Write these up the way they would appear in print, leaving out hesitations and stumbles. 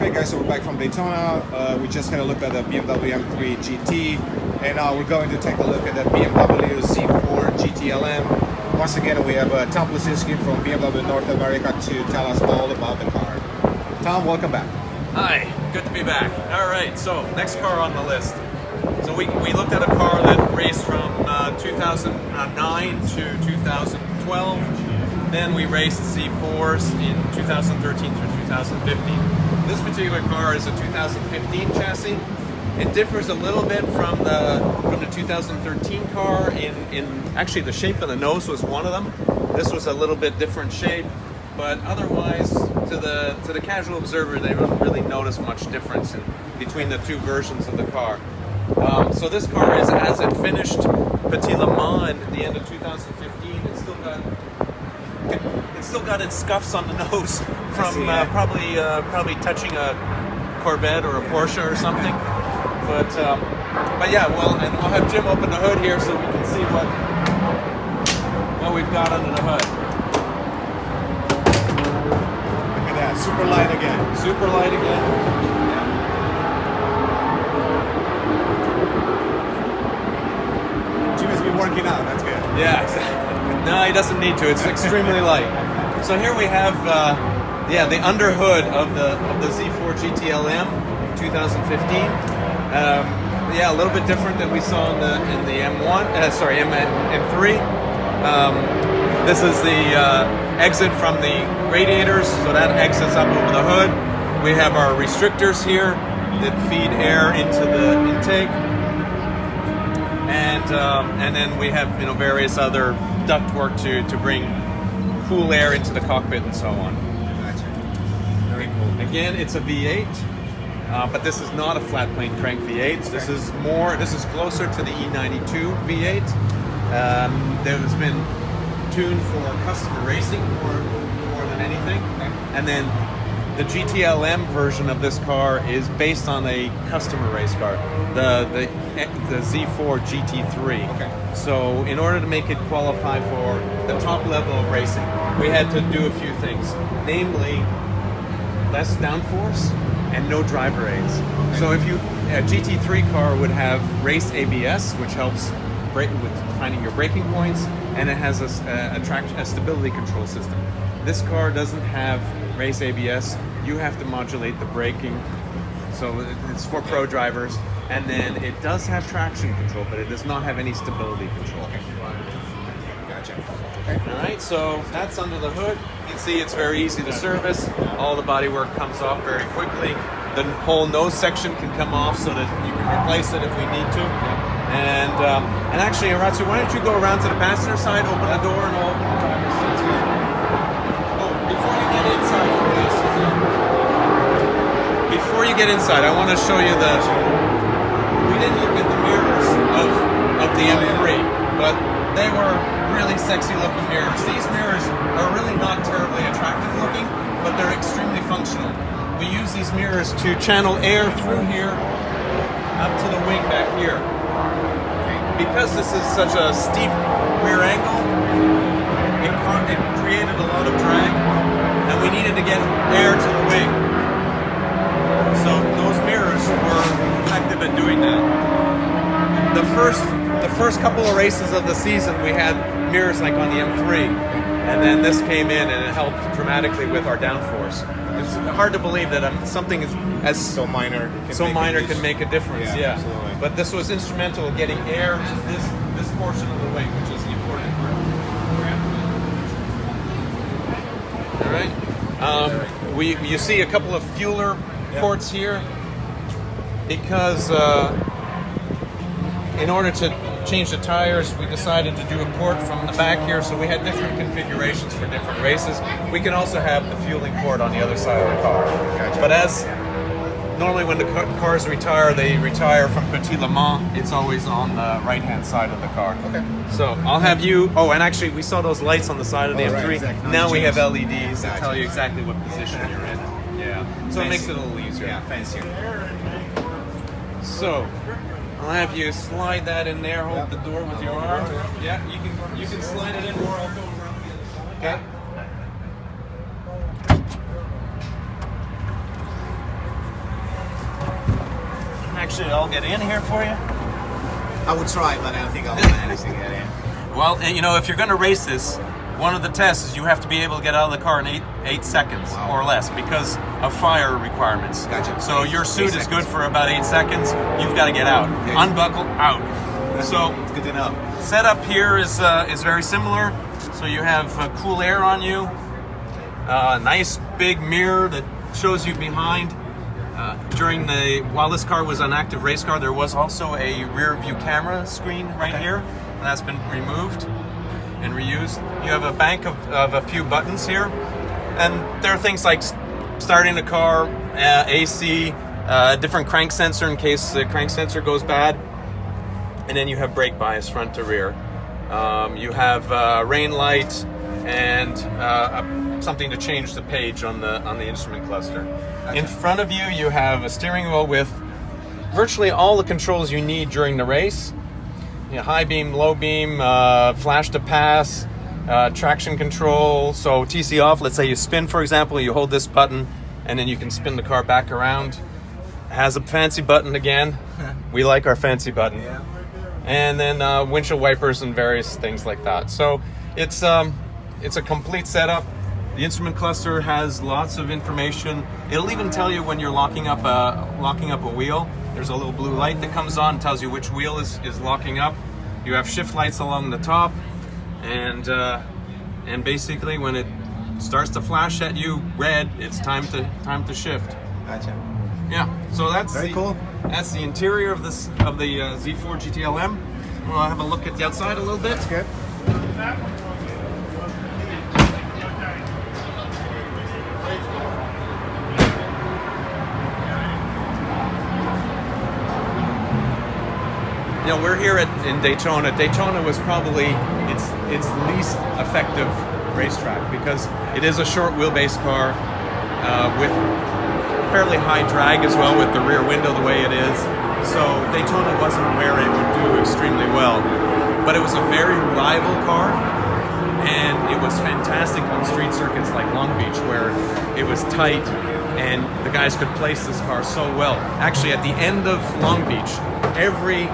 Hey guys, so we're back from Daytona. We just had a look at the BMW M3 GT, and now we're going to take a look at the BMW Z4 GTLM. Once again, we have Tom Plasinski from BMW North America to tell us all about the car. Tom, welcome back. Hi, good to be back. All right, so next car on the list. So we looked at a car that raced from 2009 to 2012. Then we raced Z4s in 2013 through 2015. This particular car is a 2015 chassis. It differs a little bit from the 2013 car in actually the shape of the nose was one of them. This was a little bit different shape, but otherwise to the casual observer they don't really notice much difference between the two versions of the car. So this car is, as it finished Petit Le Mans at the end of 2015, it's still got its scuffs on the nose from probably touching a Corvette or a Porsche or something. But yeah, well, and I'll have Jim open the hood here so we can see what we've got under the hood. Look at that, super light again. Super light again. Jim has been working out, that's good. Yeah, exactly. No, he doesn't need to. It's extremely light. So here we have, the under hood of the Z4 GTLM 2015. A little bit different than we saw in the M3. This is the exit from the radiators, so that exits up over the hood. We have our restrictors here that feed air into the intake, and then we have various other ductwork to bring cool air into the cockpit and so on. Gotcha. Very cool. Again, it's a V8, but this is not a flat plane crank V8. This is closer to the E92 V8. That has been tuned for customer racing more than anything. Okay. And then the GTLM version of this car is based on a customer race car, the Z4 GT3. Okay. So in order to make it qualify for the top level of racing, we had to do a few things, namely less downforce and no driver aids. Okay. So if a GT3 car would have race ABS, which helps with finding your braking points, and it has a stability control system. This car doesn't have race ABS. You have to modulate the braking, so it's for pro drivers. And then it does have traction control, but it does not have any stability control. Okay. Gotcha. Okay. All right, so that's under the hood. You can see it's very easy to service. All the bodywork comes off very quickly. The whole nose section can come off so that you can replace it if we need to. And actually, Aratsu, why don't you go around to the passenger side, open the door, and all the driver's seats here. Before you get inside, I want to show you we didn't look at the mirrors of the M3, but they were really sexy looking mirrors. These mirrors are really not terribly attractive looking, but they're extremely functional. We use these mirrors to channel air through here up to the wing back here. Because this is such a steep rear angle, it created a lot of drag, and we needed to get air to the wing. So those mirrors were effective at doing that. The first couple of races of the season, we had mirrors like on the M3, and then this came in and it helped dramatically with our downforce. It's hard to believe that something as so minor can make a difference. Yeah. Absolutely. But this was instrumental in getting air to this portion of the wing, which is the important part. All right. You see a couple of fueler ports here because in order to change the tires, we decided to do a port from the back here, so we had different configurations for different races. We can also have the fueling port on the other side of the car. Gotcha. But as normally when the cars retire, they retire from Petit Le Mans, it's always on the right-hand side of the car. Okay. So I'll have you, and actually we saw those lights on the side of the M3. Right, exactly. Now we have LEDs Gotcha. that tell you exactly what position you're in. Yeah. So it makes it a little easier. Yeah, fancier. So I'll have you slide that in there, hold the door with your arm. Yeah, you can slide it in, or I'll go around the other side. Okay. Actually, I'll get in here for you. I would try, but I don't think I'll manage to get in. Well, and, you know, if you're going to race this, one of the tests is you have to be able to get out of the car in 8 seconds or less because of fire requirements. Gotcha. So your suit is good for about 8 seconds. You've got to get out. Okay. Unbuckle, out. So it's good to know. Setup here is very similar. So you have cool air on you, nice big mirror that shows you behind. While this car was an active race car, there was also a rear view camera screen right here, and that's been removed and reused. You have a bank of a few buttons here, and there are things like starting the car, AC, different crank sensor in case the crank sensor goes bad, and then you have brake bias front to rear. You have rain light and something to change the page on the instrument cluster. Gotcha. In front of you, you have a steering wheel with virtually all the controls you need during the race. You know, high beam, low beam, flash to pass, traction control. So TC off, let's say you spin, for example, you hold this button and then you can spin the car back around. It has a fancy button again. We like our fancy button. Yeah. And then windshield wipers and various things like that. So it's a complete setup. The instrument cluster has lots of information. It'll even tell you when you're locking up a wheel. There's a little blue light that comes on, tells you which wheel is locking up. You have shift lights along the top, and basically when it starts to flash at you red, it's time to shift. Gotcha. Yeah. So that's very cool. That's the interior of the Z4 GTLM. We'll have a look at the outside a little bit. That's good. You know, we're here in Daytona. Daytona was probably its least effective racetrack because it is a short wheelbase car with fairly high drag as well with the rear window the way it is. So Daytona wasn't where it would do extremely well. But it was a very reliable car, and it was fantastic on street circuits like Long Beach where it was tight and the guys could place this car so well. Actually, at the end of Long Beach, every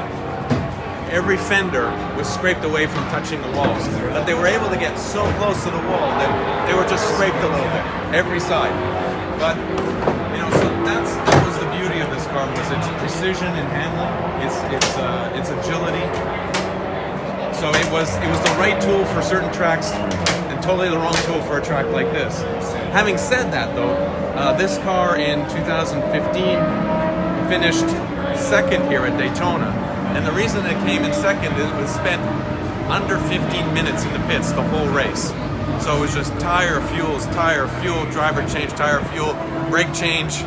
fender was scraped away from touching the walls, but they were able to get so close to the wall that they were just scraped a little bit, every side. But you know, so that was the beauty of this car, was its precision in handling, its agility. So it was the right tool for certain tracks, and totally the wrong tool for a track like this. Having said that, though, this car in 2015 finished second here at Daytona. And the reason it came in second is it was spent under 15 minutes in the pits the whole race. So it was just tire, fuel, driver change, tire, fuel, brake change,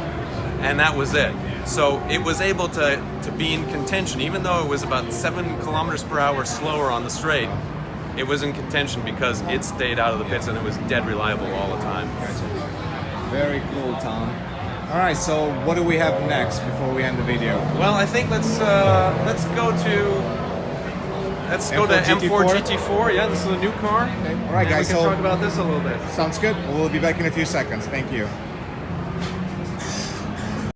and that was it. So it was able to be in contention, even though it was about 7 kilometers per hour slower on the straight. It was in contention because it stayed out of the pits and it was dead reliable all the time. Very cool, Tom. All right, so what do we have next before we end the video? Well, I think let's go to M4 GT4. Yeah, this is a new car. Okay. All right, guys. We can talk about this a little bit. Sounds good. We'll be back in a few seconds. Thank you.